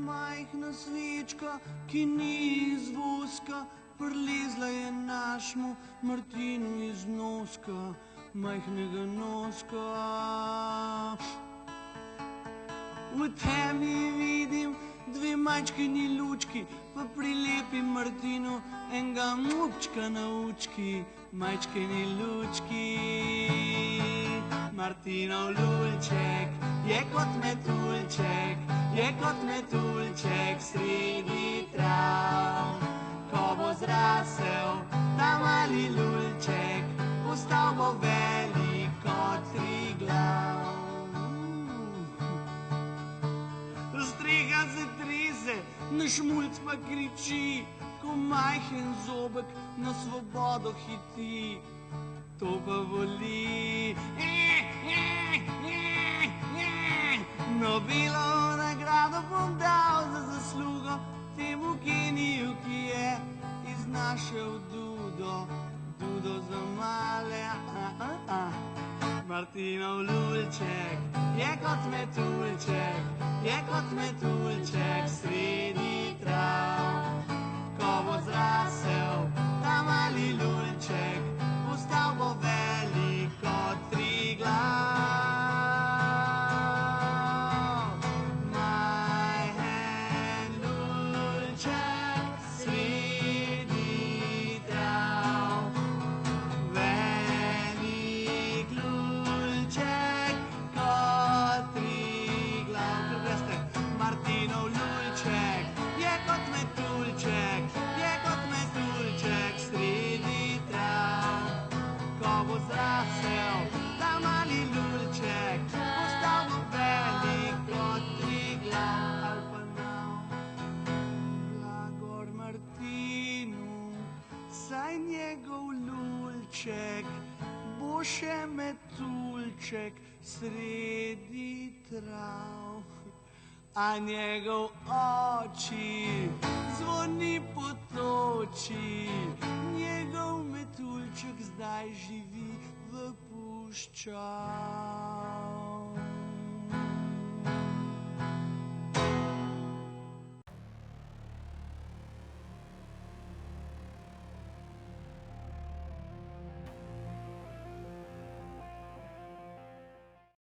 majhna svečka, ki ni iz voska, prlezla je našmu Martinu iz noska, majhnega noska. V temi vidim dve majčkini lučki, pa prilepim Martinu enega mupčka na učki, majčkini lučki. Martinov lulček je kot metuljček, je kot metuljček sredi trav. Ko bo zrasel ta mali lulček, postal bo velik kot Triglav. Streha se trese, naš mulc pa kriči, ko majhen zobek na svobodo hiti. To pa boli. Nobelovo nagrado bom dal za zaslugo temu geniju, ki je iznašel Dudo, Dudo za male. Martinov lulček je kot metuljček, je kot metuljček sredi trav. Ko bo zrasel ta mali lulček, postal bo velik kot Triglav. Majhen lulček sredi trav, velik lulček kot Triglav. Kaj veste, Martinov lulček je kot metuljček, je kot metuljček sredi trav. Ko bo zrasel ta mali lulček, postal bo velik kot Triglav. Ali pa nam blagor Martinu, saj njegov lulček bo še metuljček sredi trav. A njegov oči zvoni po toči, njegov metuljček zdaj živi v puščavi.